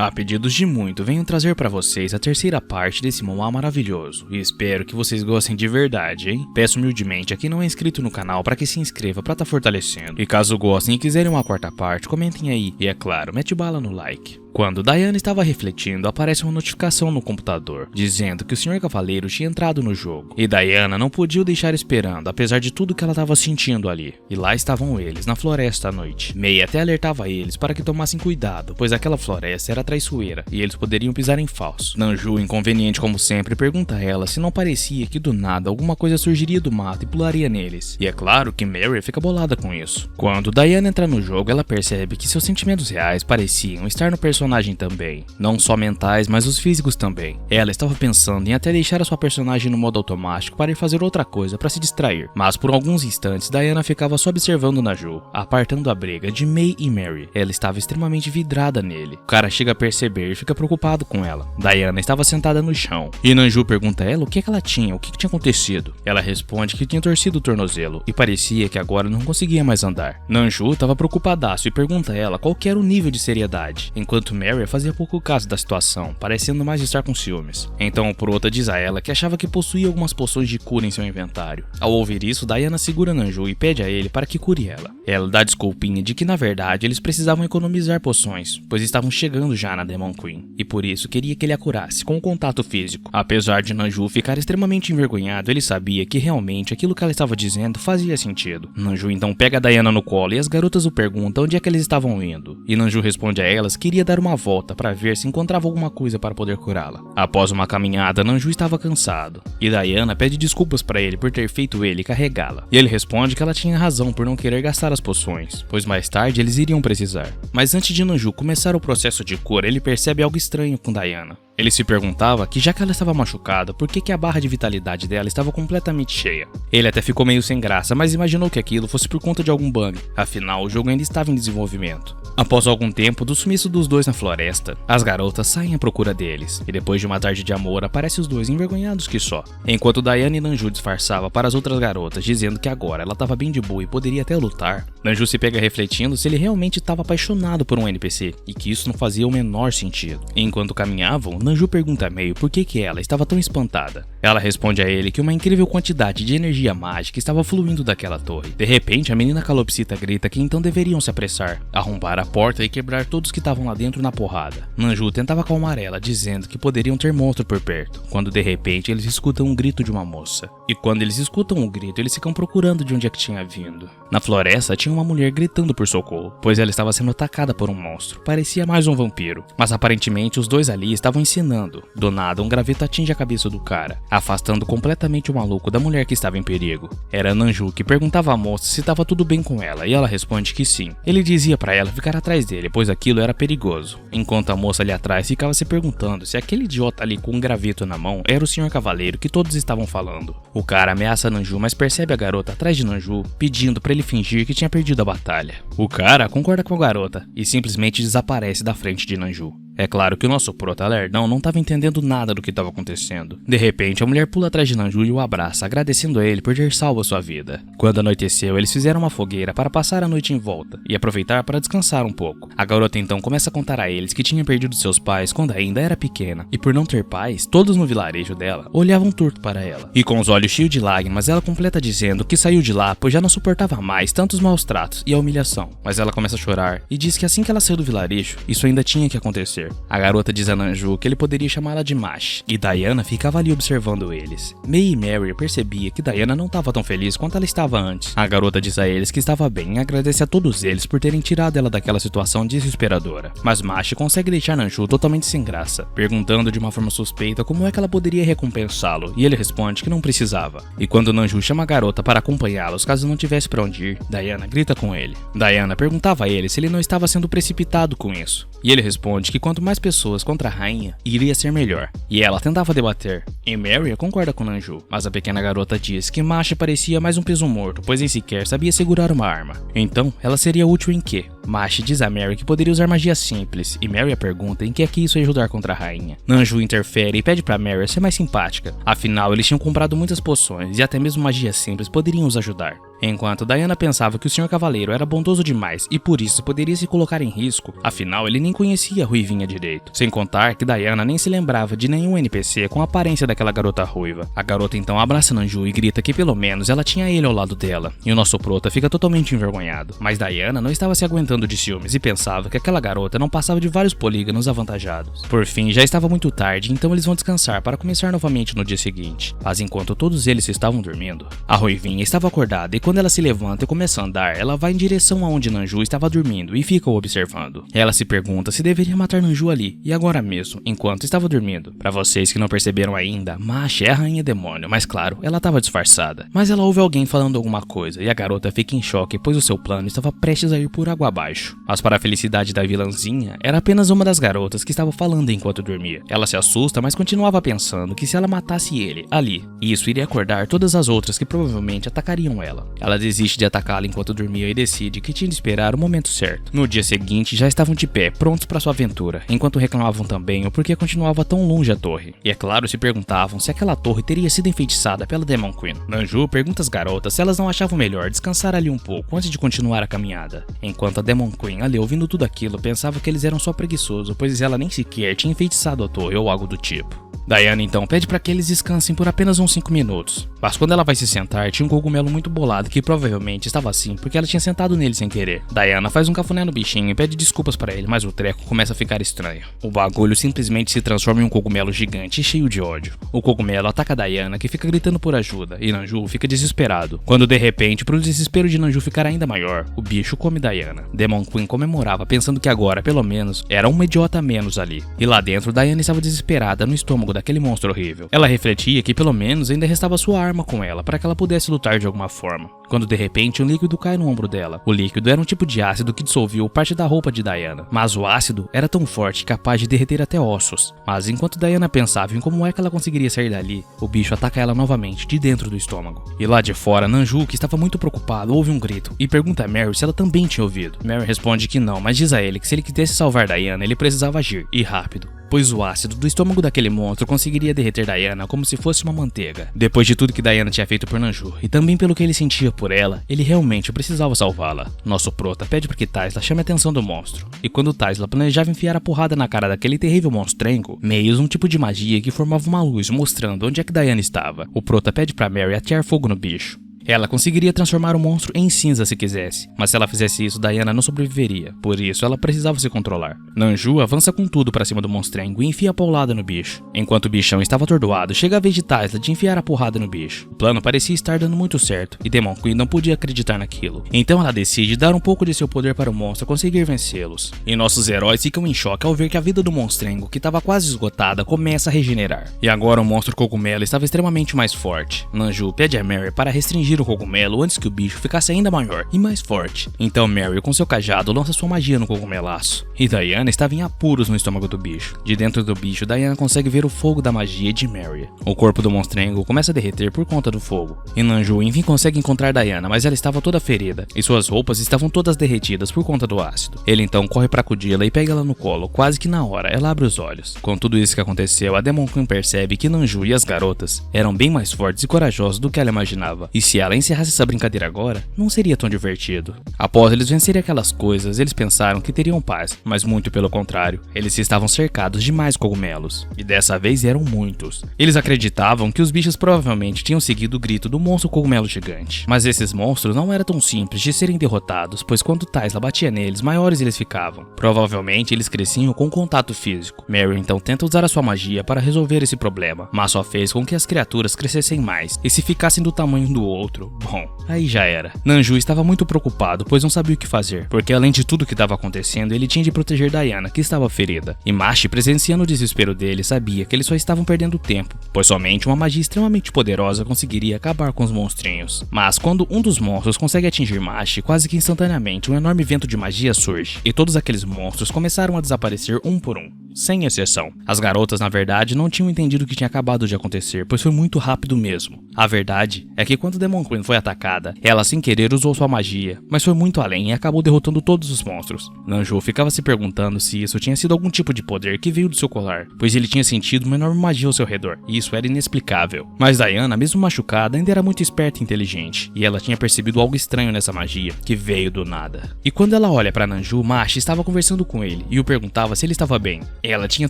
A pedidos de muito, venho trazer pra vocês a terceira parte desse manhwa maravilhoso, e espero que vocês gostem de verdade, hein? Peço humildemente a quem não é inscrito no canal para que se inscreva pra tá fortalecendo, e caso gostem e quiserem uma quarta parte, comentem aí, e é claro, mete bala no like. Quando Diana estava refletindo, aparece uma notificação no computador, dizendo que o Sr. Cavaleiro tinha entrado no jogo, e Diana não podia o deixar esperando, apesar de tudo que ela estava sentindo ali. E lá estavam eles, na floresta à noite. Mei até alertava eles para que tomassem cuidado, pois aquela floresta era traiçoeira, e eles poderiam pisar em falso. Nanju, inconveniente como sempre, pergunta a ela se não parecia que do nada alguma coisa surgiria do mato e pularia neles. E é claro que Mary fica bolada com isso. Quando Diana entra no jogo, ela percebe que seus sentimentos reais pareciam estar no personagem também, não só mentais, mas os físicos também. Ela estava pensando em até deixar a sua personagem no modo automático para ir fazer outra coisa para se distrair, mas por alguns instantes Diana ficava só observando Nanju, apartando a briga de Mei e Mary. Ela estava extremamente vidrada nele. O cara chega a perceber e fica preocupado com ela. Diana estava sentada no chão, e Nanju pergunta a ela o que ela tinha, o que tinha acontecido. Ela responde que tinha torcido o tornozelo, e parecia que agora não conseguia mais andar. Nanju estava preocupadaço e pergunta a ela qual que era o nível de seriedade, enquanto Mary fazia pouco caso da situação, parecendo mais estar com ciúmes. Então o Prota diz a ela que achava que possuía algumas poções de cura em seu inventário. Ao ouvir isso, Diana segura Nanju e pede a ele para que cure ela. Ela dá desculpinha de que na verdade eles precisavam economizar poções, pois estavam chegando já na Demon Queen, e por isso queria que ele a curasse com o contato físico. Apesar de Nanju ficar extremamente envergonhado, ele sabia que realmente aquilo que ela estava dizendo fazia sentido. Nanju então pega a Diana no colo e as garotas o perguntam onde é que eles estavam indo, e Nanju responde a elas que iria dar uma volta para ver se encontrava alguma coisa para poder curá-la. Após uma caminhada, Nanju estava cansado, e Diana pede desculpas para ele por ter feito ele carregá-la. E ele responde que ela tinha razão por não querer gastar as poções, pois mais tarde eles iriam precisar. Mas antes de Nanju começar o processo de cura, ele percebe algo estranho com Diana. Ele se perguntava que já que ela estava machucada, por que a barra de vitalidade dela estava completamente cheia. Ele até ficou meio sem graça, mas imaginou que aquilo fosse por conta de algum bug, afinal o jogo ainda estava em desenvolvimento. Após algum tempo do sumiço dos dois na floresta, as garotas saem à procura deles, e depois de uma tarde de amor aparecem os dois envergonhados que só. Enquanto Diana e Nanju disfarçava para as outras garotas, dizendo que agora ela estava bem de boa e poderia até lutar, Nanju se pega refletindo se ele realmente estava apaixonado por um NPC, e que isso não fazia o menor sentido. Enquanto caminhavam, Nanju pergunta a Mei por que ela estava tão espantada. Ela responde a ele que uma incrível quantidade de energia mágica estava fluindo daquela torre. De repente, a menina calopsita grita que então deveriam se apressar, arrombar a porta e quebrar todos que estavam lá dentro na porrada. Nanju tentava acalmar ela, dizendo que poderiam ter monstro por perto, quando de repente eles escutam um grito de uma moça. E quando eles escutam o grito, eles ficam procurando de onde é que tinha vindo. Na floresta tinha uma mulher gritando por socorro, pois ela estava sendo atacada por um monstro. Parecia mais um vampiro, mas aparentemente os dois ali estavam ensinando. Do nada, um graveto atinge a cabeça do cara, afastando completamente o maluco da mulher que estava em perigo. Era Nanju que perguntava à moça se estava tudo bem com ela, e ela responde que sim. Ele dizia para ela ficar atrás dele, pois aquilo era perigoso. Enquanto a moça ali atrás ficava se perguntando se aquele idiota ali com um graveto na mão era o Sr. Cavaleiro que todos estavam falando. O cara ameaça Nanju, mas percebe a garota atrás de Nanju, pedindo para ele fingir que tinha perdido a batalha. O cara concorda com a garota e simplesmente desaparece da frente de Nanju. É claro que o nosso prota lerdão não estava entendendo nada do que estava acontecendo. De repente, a mulher pula atrás de Nanju e o abraça, agradecendo a ele por ter salvo a sua vida. Quando anoiteceu, eles fizeram uma fogueira para passar a noite em volta e aproveitar para descansar um pouco. A garota então começa a contar a eles que tinha perdido seus pais quando ainda era pequena, e por não ter pais, todos no vilarejo dela olhavam torto para ela. E com os olhos cheios de lágrimas, ela completa dizendo que saiu de lá pois já não suportava mais tantos maus tratos e a humilhação. Mas ela começa a chorar e diz que assim que ela saiu do vilarejo, isso ainda tinha que acontecer. A garota diz a Nanju que ele poderia chamá-la de Mash, e Diana ficava ali observando eles. Mei e Mary percebia que Diana não estava tão feliz quanto ela estava antes. A garota diz a eles que estava bem e agradece a todos eles por terem tirado ela daquela situação desesperadora. Mas Mash consegue deixar Nanju totalmente sem graça, perguntando de uma forma suspeita como é que ela poderia recompensá-lo, e ele responde que não precisava. E quando Nanju chama a garota para acompanhá-los caso não tivesse para onde ir, Diana grita com ele. Diana perguntava a ele se ele não estava sendo precipitado com isso, e ele responde que quanto mais pessoas contra a rainha, iria ser melhor. E ela tentava debater. E Mary concorda com Nanju, mas a pequena garota diz que Masha parecia mais um peso morto, pois nem sequer sabia segurar uma arma. Então, ela seria útil em quê? Masha diz a Mary que poderia usar magia simples, e Mary a pergunta em que é que isso ia ajudar contra a rainha. Nanju interfere e pede pra Mary ser mais simpática, afinal eles tinham comprado muitas poções e até mesmo magia simples poderiam os ajudar. Enquanto Diana pensava que o Sr. Cavaleiro era bondoso demais e por isso poderia se colocar em risco, afinal ele nem conhecia a Ruivinha direito. Sem contar que Diana nem se lembrava de nenhum NPC com a aparência daquela garota ruiva. A garota então abraça Nanju e grita que pelo menos ela tinha ele ao lado dela, e o nosso prota fica totalmente envergonhado. Mas Diana não estava se aguentando de ciúmes e pensava que aquela garota não passava de vários polígonos avantajados. Por fim, já estava muito tarde, então eles vão descansar para começar novamente no dia seguinte. Mas enquanto todos eles estavam dormindo, a Ruivinha estava acordada e quando ela se levanta e começa a andar, ela vai em direção aonde Nanju estava dormindo e fica o observando. Ela se pergunta se deveria matar Nanju ali, e agora mesmo, enquanto estava dormindo. Para vocês que não perceberam ainda, Mashe é a rainha demônio, mas claro, ela estava disfarçada. Mas ela ouve alguém falando alguma coisa e a garota fica em choque, pois o seu plano estava prestes a ir por água abaixo. Mas para a felicidade da vilãzinha, era apenas uma das garotas que estava falando enquanto dormia. Ela se assusta, mas continuava pensando que se ela matasse ele, ali, isso iria acordar todas as outras que provavelmente atacariam ela. Ela desiste de atacá-la enquanto dormia e decide que tinha de esperar o momento certo. No dia seguinte, já estavam de pé, prontos para sua aventura, enquanto reclamavam também o porquê continuava tão longe a torre. E é claro, se perguntavam se aquela torre teria sido enfeitiçada pela Demon Queen. Nanju pergunta às garotas se elas não achavam melhor descansar ali um pouco antes de continuar a caminhada. Enquanto a Demon Queen, ali ouvindo tudo aquilo, pensava que eles eram só preguiçosos, pois ela nem sequer tinha enfeitiçado a torre ou algo do tipo. Diana então pede para que eles descansem por apenas uns 5 minutos, mas quando ela vai se sentar tinha um cogumelo muito bolado que provavelmente estava assim porque ela tinha sentado nele sem querer. Diana faz um cafuné no bichinho e pede desculpas para ele, mas o treco começa a ficar estranho. O bagulho simplesmente se transforma em um cogumelo gigante e cheio de ódio. O cogumelo ataca Diana, que fica gritando por ajuda, e Nanju fica desesperado, quando de repente, pro desespero de Nanju ficar ainda maior, o bicho come Diana. Demon Queen comemorava pensando que agora, pelo menos, era uma idiota a menos ali, e lá dentro Diana estava desesperada no estômago daquele monstro horrível. Ela refletia que pelo menos ainda restava sua arma com ela para que ela pudesse lutar de alguma forma, quando de repente um líquido cai no ombro dela. O líquido era um tipo de ácido que dissolveu parte da roupa de Diana, mas o ácido era tão forte capaz de derreter até ossos. Mas enquanto Diana pensava em como é que ela conseguiria sair dali, o bicho ataca ela novamente de dentro do estômago. E lá de fora, Nanju, que estava muito preocupado, ouve um grito e pergunta a Mary se ela também tinha ouvido. Mary responde que não, mas diz a ele que se ele quisesse salvar Diana, ele precisava agir, e rápido, pois o ácido do estômago daquele monstro conseguiria derreter Diana como se fosse uma manteiga. Depois de tudo que Diana tinha feito por Nanju, e também pelo que ele sentia por ela, ele realmente precisava salvá-la. Nosso prota pede para que Taisla chame a atenção do monstro, e quando Taisla planejava enfiar a porrada na cara daquele terrível monstrengo, Mei usa um tipo de magia que formava uma luz mostrando onde é que Diana estava. O prota pede para Mary atear fogo no bicho. Ela conseguiria transformar o monstro em cinza se quisesse, mas se ela fizesse isso, Diana não sobreviveria, por isso ela precisava se controlar. Nanju avança com tudo pra cima do monstrengo e enfia a paulada no bicho. Enquanto o bichão estava atordoado, chega a vez de Taisla de enfiar a porrada no bicho. O plano parecia estar dando muito certo, e Demon Queen não podia acreditar naquilo. Então ela decide dar um pouco de seu poder para o monstro conseguir vencê-los. E nossos heróis ficam em choque ao ver que a vida do monstrengo, que estava quase esgotada, começa a regenerar. E agora o monstro cogumelo estava extremamente mais forte. Nanju pede a Mary para restringir o cogumelo antes que o bicho ficasse ainda maior e mais forte. Então Mary com seu cajado lança sua magia no cogumelaço. E Diana estava em apuros no estômago do bicho. De dentro do bicho, Diana consegue ver o fogo da magia de Mary. O corpo do monstrengo começa a derreter por conta do fogo. E Nanju enfim consegue encontrar Diana, mas ela estava toda ferida e suas roupas estavam todas derretidas por conta do ácido. Ele então corre para acudi-la e pega ela no colo. Quase que na hora ela abre os olhos. Com tudo isso que aconteceu, a Demon Queen percebe que Nanju e as garotas eram bem mais fortes e corajosos do que ela imaginava. E se ela encerrasse essa brincadeira agora, não seria tão divertido. Após eles vencerem aquelas coisas, eles pensaram que teriam paz, mas muito pelo contrário, eles estavam cercados de mais cogumelos, e dessa vez eram muitos. Eles acreditavam que os bichos provavelmente tinham seguido o grito do monstro cogumelo gigante, mas esses monstros não eram tão simples de serem derrotados, pois quando Taisla batia neles, maiores eles ficavam. Provavelmente eles cresciam com contato físico. Mary então tenta usar a sua magia para resolver esse problema, mas só fez com que as criaturas crescessem mais, e se ficassem do tamanho do outro, bom, aí já era. Nanju estava muito preocupado, pois não sabia o que fazer, porque além de tudo que estava acontecendo, ele tinha de proteger Diana, que estava ferida. E Mashe, presenciando o desespero dele, sabia que eles só estavam perdendo tempo, pois somente uma magia extremamente poderosa conseguiria acabar com os monstrinhos. Mas quando um dos monstros consegue atingir Mashe, quase que instantaneamente um enorme vento de magia surge, e todos aqueles monstros começaram a desaparecer um por um. sem exceção. As garotas, na verdade, não tinham entendido o que tinha acabado de acontecer, pois foi muito rápido mesmo. A verdade é que quando Demon Queen foi atacada, ela sem querer usou sua magia, mas foi muito além e acabou derrotando todos os monstros. Nanju ficava se perguntando se isso tinha sido algum tipo de poder que veio do seu colar, pois ele tinha sentido uma enorme magia ao seu redor, e isso era inexplicável. Mas Diana, mesmo machucada, ainda era muito esperta e inteligente, e ela tinha percebido algo estranho nessa magia, que veio do nada. E quando ela olha para Nanju, Machi estava conversando com ele, e o perguntava se ele estava bem. Ela tinha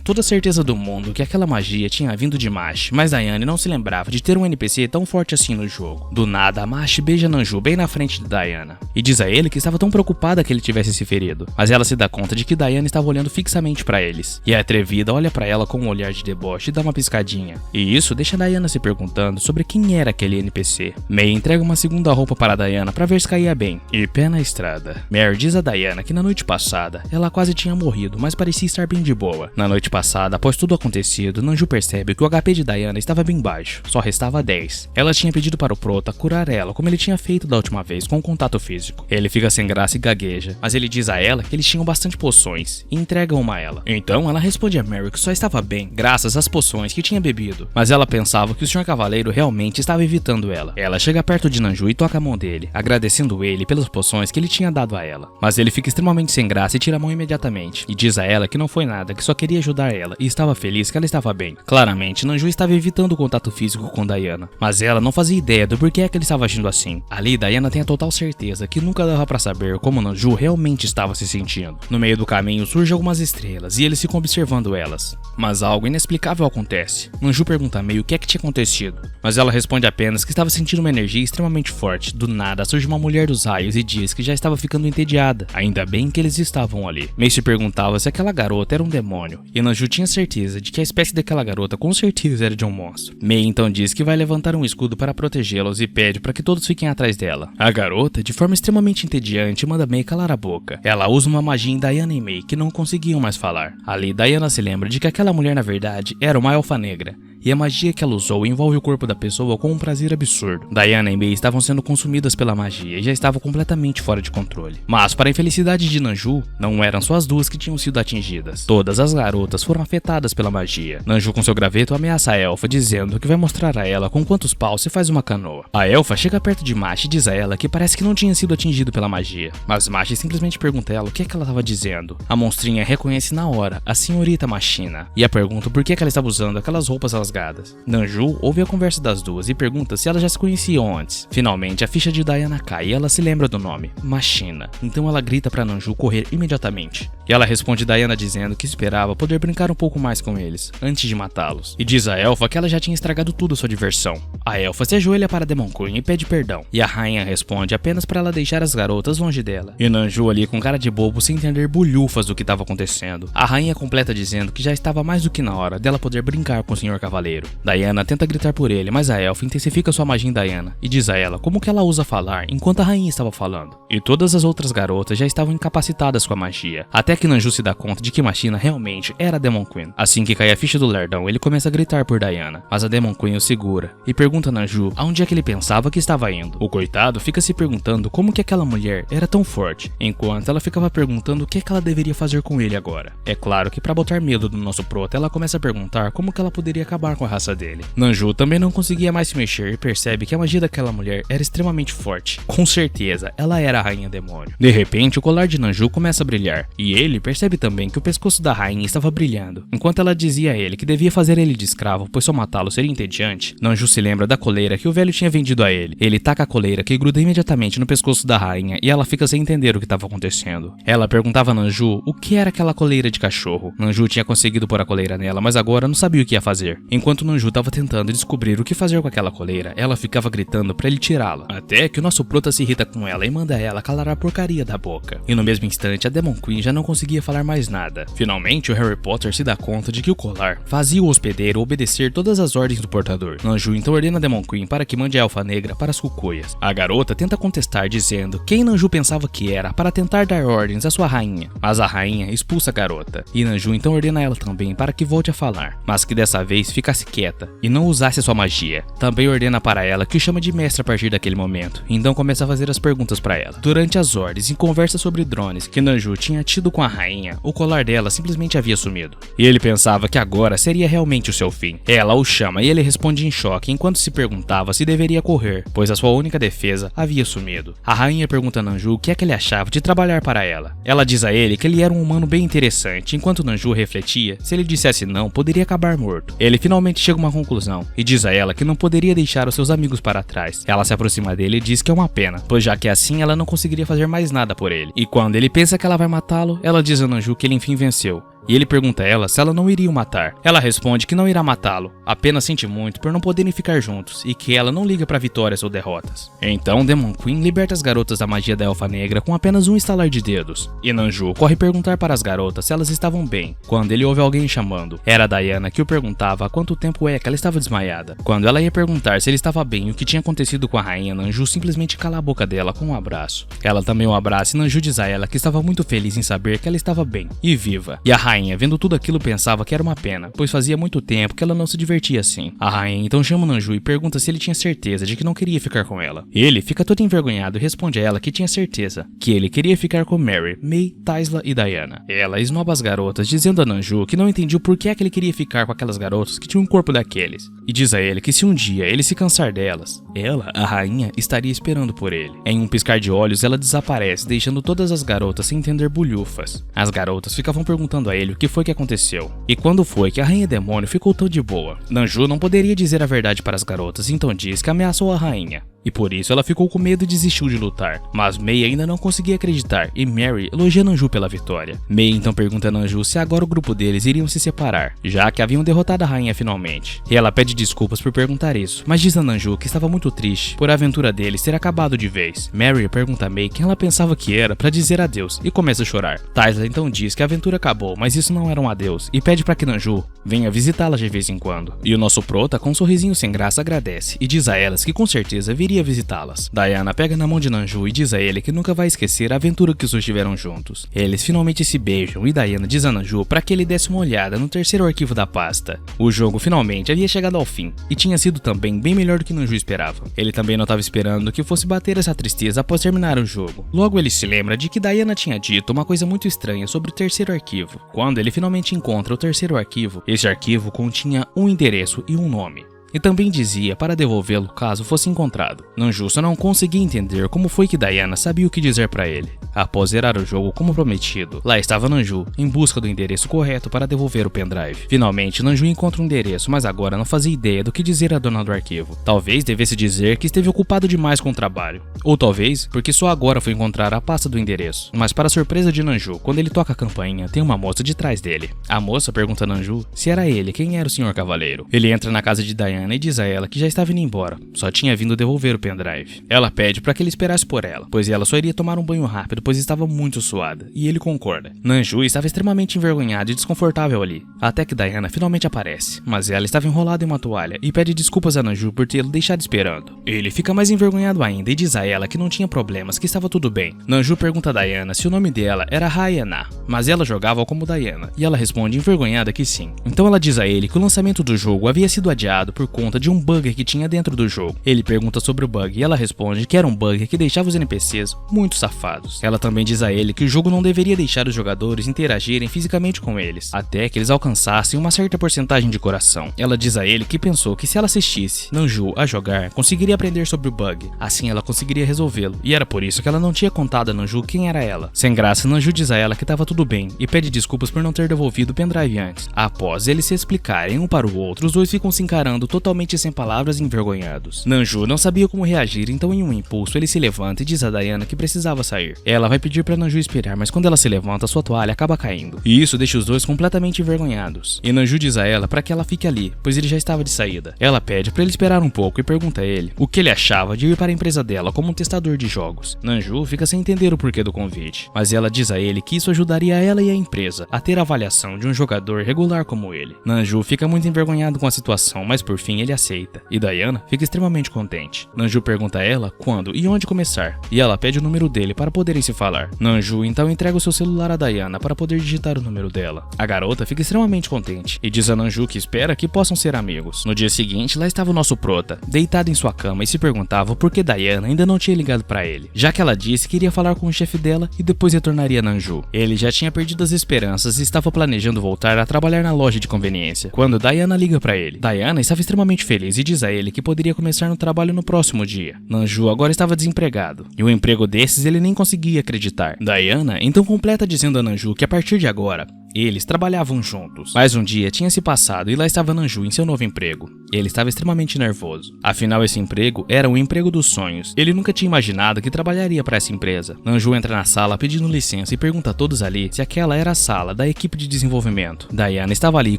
toda a certeza do mundo que aquela magia tinha vindo de Machi, mas Diana não se lembrava de ter um NPC tão forte assim no jogo. Do nada, Machi beija Nanju bem na frente de Diana, e diz a ele que estava tão preocupada que ele tivesse se ferido, mas ela se dá conta de que Diana estava olhando fixamente para eles, e a atrevida olha para ela com um olhar de deboche e dá uma piscadinha, e isso deixa Diana se perguntando sobre quem era aquele NPC. May entrega uma segunda roupa para Diana para ver se caía bem, e pé na estrada. Mary diz a Diana que na noite passada ela quase tinha morrido, mas parecia estar bem de boa. Na noite passada, após tudo acontecido, Nanju percebe que o HP de Diana estava bem baixo, só restava 10. Ela tinha pedido para o Prota curar ela, como ele tinha feito da última vez com o contato físico. Ele fica sem graça e gagueja, mas ele diz a ela que eles tinham bastante poções e entrega uma a ela. Então ela responde a Mary que só estava bem graças às poções que tinha bebido, mas ela pensava que o Sr. Cavaleiro realmente estava evitando ela. Ela chega perto de Nanju e toca a mão dele, agradecendo ele pelas poções que ele tinha dado a ela. Mas ele fica extremamente sem graça e tira a mão imediatamente, e diz a ela que não foi nada, que só queria ajudar ela e estava feliz que ela estava bem. Claramente, Nanju estava evitando o contato físico com Diana, mas ela não fazia ideia do porquê que ele estava agindo assim. Ali, Diana tem a total certeza que nunca dava pra saber como Nanju realmente estava se sentindo. No meio do caminho surgem algumas estrelas e eles ficam observando elas, mas algo inexplicável acontece. Nanju pergunta a May o que é que tinha acontecido, mas ela responde apenas que estava sentindo uma energia extremamente forte. Do nada surge uma mulher dos raios e diz que já estava ficando entediada. Ainda bem que eles estavam ali. May se perguntava se aquela garota era um demônio, e Nanju tinha certeza de que a espécie daquela garota com certeza era de um monstro. May então diz que vai levantar um escudo para protegê-los e pede para que todos fiquem atrás dela. A garota, de forma extremamente entediante, manda May calar a boca. Ela usa uma magia em Diana e May que não conseguiam mais falar. Ali, Diana se lembra de que aquela mulher na verdade era uma elfa negra, e a magia que ela usou envolve o corpo da pessoa com um prazer absurdo. Diana e May estavam sendo consumidas pela magia e já estavam completamente fora de controle. Mas, para a infelicidade de Nanju, não eram só as duas que tinham sido atingidas. Todas as garotas foram afetadas pela magia. Nanju com seu graveto ameaça a elfa, dizendo que vai mostrar a ela com quantos paus se faz uma canoa. A elfa chega perto de Machi e diz a ela que parece que não tinha sido atingido pela magia, mas Machi simplesmente pergunta a ela o que é que ela estava dizendo. A monstrinha reconhece na hora a senhorita Machina e a pergunta por que ela estava usando aquelas roupas rasgadas. Nanju ouve a conversa das duas e pergunta se elas já se conheciam antes. Finalmente, a ficha de Diana cai e ela se lembra do nome, Machina. Então ela grita para Nanju correr imediatamente. E ela responde Diana dizendo que esperava poder brincar um pouco mais com eles, antes de matá-los. E diz a elfa que ela já tinha estragado tudo sua diversão. A elfa se ajoelha para Demon Queen e pede perdão. E a rainha responde apenas para ela deixar as garotas longe dela. E Nanju ali com cara de bobo sem entender bulhufas do que estava acontecendo. A rainha completa dizendo que já estava mais do que na hora dela poder brincar com o Sr. Cavaleiro. Diana tenta gritar por ele, mas a elfa intensifica sua magia em Diana e diz a ela como que ela usa falar enquanto a rainha estava falando. E todas as outras garotas já estavam incapacitadas com a magia, até que Nanju se dá conta de que Machina realmente era a Demon Queen. Assim que cai a ficha do lerdão, ele começa a gritar por Diana, mas a Demon Queen o segura e pergunta a Nanju aonde é que ele pensava que estava indo. O coitado fica se perguntando como que aquela mulher era tão forte, enquanto ela ficava perguntando o que é que ela deveria fazer com ele agora. É claro que para botar medo no nosso prota, ela começa a perguntar como que ela poderia acabar com a raça dele. Nanju também não conseguia mais se mexer e percebe que a magia daquela mulher era extremamente forte. Com certeza, ela era a rainha demônio. De repente, o colar de Nanju começa a brilhar, e ele percebe também que o pescoço da rainha estava brilhando. Enquanto ela dizia a ele que devia fazer ele de escravo, pois só matá-lo seria entediante, Nanju se lembra da coleira que o velho tinha vendido a ele. Ele taca a coleira que gruda imediatamente no pescoço da rainha e ela fica sem entender o que estava acontecendo. Ela perguntava a Nanju o que era aquela coleira de cachorro. Nanju tinha conseguido pôr a coleira nela, mas agora não sabia o que ia fazer. Enquanto Nanju estava tentando descobrir o que fazer com aquela coleira, ela ficava gritando pra ele tirá-la. Até que o nosso prota se irrita com ela e manda ela calar a porcaria da boca. E no mesmo instante, a Demon Queen já não conseguia falar mais nada. Finalmente, o Harry Potter se dá conta de que o colar fazia o hospedeiro obedecer todas as ordens do portador. Nanju então ordena a Demon Queen para que mande a Elfa Negra para as cucuias. A garota tenta contestar dizendo quem Nanju pensava que era para tentar dar ordens à sua rainha, mas a rainha expulsa a garota. E Nanju então ordena ela também para que volte a falar, mas que dessa vez fique ficasse quieta e não usasse a sua magia. Também ordena para ela que o chama de mestre a partir daquele momento, então começa a fazer as perguntas para ela. Durante as ordens e conversa sobre drones que Nanju tinha tido com a rainha, o colar dela simplesmente havia sumido. E ele pensava que agora seria realmente o seu fim. Ela o chama e ele responde em choque enquanto se perguntava se deveria correr, pois a sua única defesa havia sumido. A rainha pergunta a Nanju o que é que ele achava de trabalhar para ela. Ela diz a ele que ele era um humano bem interessante, enquanto Nanju refletia, se ele dissesse não, poderia acabar morto. Ele finalmente chega a uma conclusão e diz a ela que não poderia deixar os seus amigos para trás. Ela se aproxima dele e diz que é uma pena, pois já que assim ela não conseguiria fazer mais nada por ele. E quando ele pensa que ela vai matá-lo, ela diz a Nanju que ele enfim venceu. E ele pergunta a ela se ela não iria o matar. Ela responde que não irá matá-lo, apenas sente muito por não poderem ficar juntos e que ela não liga para vitórias ou derrotas. Então Demon Queen liberta as garotas da magia da Elfa Negra com apenas um estalar de dedos. E Nanju corre perguntar para as garotas se elas estavam bem, quando ele ouve alguém chamando. Era Diana que o perguntava há quanto tempo é que ela estava desmaiada. Quando ela ia perguntar se ele estava bem e o que tinha acontecido com a rainha, Nanju simplesmente cala a boca dela com um abraço. Ela também o abraça e Nanju diz a ela que estava muito feliz em saber que ela estava bem e viva. E a rainha, vendo tudo aquilo, pensava que era uma pena, pois fazia muito tempo que ela não se divertia assim. A rainha então chama Nanju e pergunta se ele tinha certeza de que não queria ficar com ela. Ele fica todo envergonhado e responde a ela que tinha certeza, que ele queria ficar com Mary, May, Taisla e Diana. Ela esnoba as garotas, dizendo a Nanju que não entendia o porquê que ele queria ficar com aquelas garotas que tinham um corpo daqueles. E diz a ele que se um dia ele se cansar delas, ela, a rainha, estaria esperando por ele. Em um piscar de olhos, ela desaparece, deixando todas as garotas sem entender bulhufas. As garotas ficavam perguntando a ele o que foi que aconteceu, e quando foi que a rainha demônio ficou tão de boa. Nanju não poderia dizer a verdade para as garotas, então diz que ameaçou a rainha. E por isso ela ficou com medo e desistiu de lutar. Mas May ainda não conseguia acreditar e Mary elogia Nanju pela vitória. May então pergunta a Nanju se agora o grupo deles iriam se separar, já que haviam derrotado a rainha finalmente. E ela pede desculpas por perguntar isso, mas diz a Nanju que estava muito triste por a aventura deles ter acabado de vez. Mary pergunta a May quem ela pensava que era para dizer adeus e começa a chorar. Taisla então diz que a aventura acabou, mas isso não era um adeus e pede para que Nanju venha visitá-la de vez em quando. E o nosso prota, com um sorrisinho sem graça, agradece e diz a elas que com certeza viria visitá-las. Diana pega na mão de Nanju e diz a ele que nunca vai esquecer a aventura que os dois tiveram juntos. Eles finalmente se beijam e Diana diz a Nanju para que ele desse uma olhada no terceiro arquivo da pasta. O jogo finalmente havia chegado ao fim e tinha sido também bem melhor do que Nanju esperava. Ele também não estava esperando que fosse bater essa tristeza após terminar o jogo. Logo ele se lembra de que Diana tinha dito uma coisa muito estranha sobre o terceiro arquivo. Quando ele finalmente encontra o terceiro arquivo, esse arquivo continha um endereço e um nome. E também dizia para devolvê-lo caso fosse encontrado. Nanju só não conseguia entender como foi que Diana sabia o que dizer para ele. Após zerar o jogo como prometido, lá estava Nanju, em busca do endereço correto para devolver o pendrive. Finalmente, Nanju encontra um endereço, mas agora não fazia ideia do que dizer à dona do arquivo. Talvez devesse dizer que esteve ocupado demais com o trabalho. Ou talvez, porque só agora foi encontrar a pasta do endereço. Mas para surpresa de Nanju, quando ele toca a campainha, tem uma moça de trás dele. A moça pergunta a Nanju se era ele quem era o senhor cavaleiro. Ele entra na casa de Diana e diz a ela que já estava indo embora, só tinha vindo devolver o pendrive. Ela pede para que ele esperasse por ela, pois ela só iria tomar um banho rápido, pois estava muito suada, e ele concorda. Nanju estava extremamente envergonhada e desconfortável ali, até que Diana finalmente aparece, mas ela estava enrolada em uma toalha e pede desculpas a Nanju por tê-lo deixado esperando. Ele fica mais envergonhado ainda e diz a ela que não tinha problemas, que estava tudo bem. Nanju pergunta a Diana se o nome dela era Rayana, mas ela jogava como Diana, e ela responde envergonhada que sim. Então ela diz a ele que o lançamento do jogo havia sido adiado por conta de um bug que tinha dentro do jogo. Ele pergunta sobre o bug e ela responde que era um bug que deixava os NPCs muito safados. Ela também diz a ele que o jogo não deveria deixar os jogadores interagirem fisicamente com eles, até que eles alcançassem uma certa porcentagem de coração. Ela diz a ele que pensou que se ela assistisse Nanju a jogar, conseguiria aprender sobre o bug, assim ela conseguiria resolvê-lo, e era por isso que ela não tinha contado a Nanju quem era ela. Sem graça, Nanju diz a ela que estava tudo bem e pede desculpas por não ter devolvido o pendrive antes. Após eles se explicarem um para o outro, os dois ficam se encarando totalmente sem palavras e envergonhados. Nanju não sabia como reagir, então em um impulso ele se levanta e diz a Diana que precisava sair. Ela vai pedir para Nanju esperar, mas quando ela se levanta, sua toalha acaba caindo. E isso deixa os dois completamente envergonhados. E Nanju diz a ela para que ela fique ali, pois ele já estava de saída. Ela pede para ele esperar um pouco e pergunta a ele o que ele achava de ir para a empresa dela como um testador de jogos. Nanju fica sem entender o porquê do convite, mas ela diz a ele que isso ajudaria ela e a empresa a ter a avaliação de um jogador regular como ele. Nanju fica muito envergonhado com a situação, mas por fim ele aceita, e Diana fica extremamente contente. Nanju pergunta a ela quando e onde começar, e ela pede o número dele para poderem se falar. Nanju então entrega o seu celular a Diana para poder digitar o número dela. A garota fica extremamente contente e diz a Nanju que espera que possam ser amigos. No dia seguinte, lá estava o nosso prota, deitado em sua cama e se perguntava por que Diana ainda não tinha ligado para ele, já que ela disse que iria falar com o chefe dela e depois retornaria a Nanju. Ele já tinha perdido as esperanças e estava planejando voltar a trabalhar na loja de conveniência, quando Diana liga para ele. Diana estava extremamente feliz e diz a ele que poderia começar no trabalho no próximo dia. Nanju agora estava desempregado, e um emprego desses ele nem conseguia acreditar. Diana então completa dizendo a Nanju que a partir de agora, eles trabalhavam juntos. Mas um dia tinha se passado e lá estava Nanju em seu novo emprego. Ele estava extremamente nervoso. Afinal, esse emprego era o emprego dos sonhos. Ele nunca tinha imaginado que trabalharia para essa empresa. Nanju entra na sala pedindo licença e pergunta a todos ali se aquela era a sala da equipe de desenvolvimento. Diana estava ali e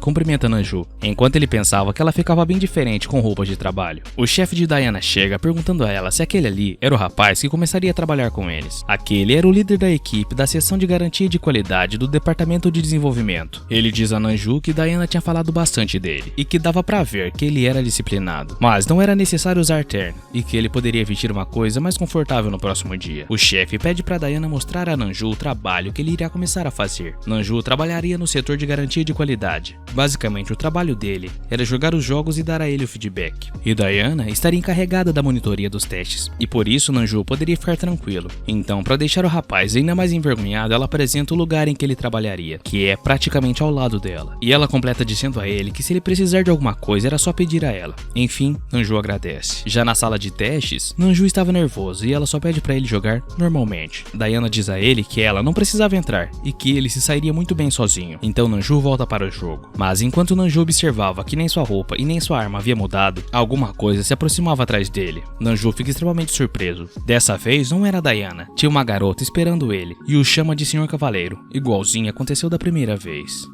cumprimenta Nanju, enquanto ele pensava que ela ficava bem diferente com roupas de trabalho. O chefe de Diana chega perguntando a ela se aquele ali era o rapaz que começaria a trabalhar com eles. Aquele era o líder da equipe da seção de garantia de qualidade do departamento de desenvolvimento. Ele diz a Nanju que Diana tinha falado bastante dele e que dava pra ver que ele era disciplinado, mas não era necessário usar terno e que ele poderia vestir uma coisa mais confortável no próximo dia. O chefe pede pra Diana mostrar a Nanju o trabalho que ele iria começar a fazer. Nanju trabalharia no setor de garantia de qualidade. Basicamente, o trabalho dele era jogar os jogos e dar a ele o feedback. E Diana estaria encarregada da monitoria dos testes, e por isso Nanju poderia ficar tranquilo. Então, para deixar o rapaz ainda mais envergonhado, ela apresenta o lugar em que ele trabalharia, que é praticamente ao lado dela. E ela completa dizendo a ele que se ele precisar de alguma coisa era só pedir a ela. Enfim, Nanju agradece. Já na sala de testes, Nanju estava nervoso e ela só pede para ele jogar normalmente. Diana diz a ele que ela não precisava entrar e que ele se sairia muito bem sozinho. Então Nanju volta para o jogo. Mas enquanto Nanju observava que nem sua roupa e nem sua arma havia mudado, alguma coisa se aproximava atrás dele. Nanju fica extremamente surpreso. Dessa vez não era Diana, tinha uma garota esperando ele e o chama de Senhor Cavaleiro, igualzinho aconteceu da primeira vez.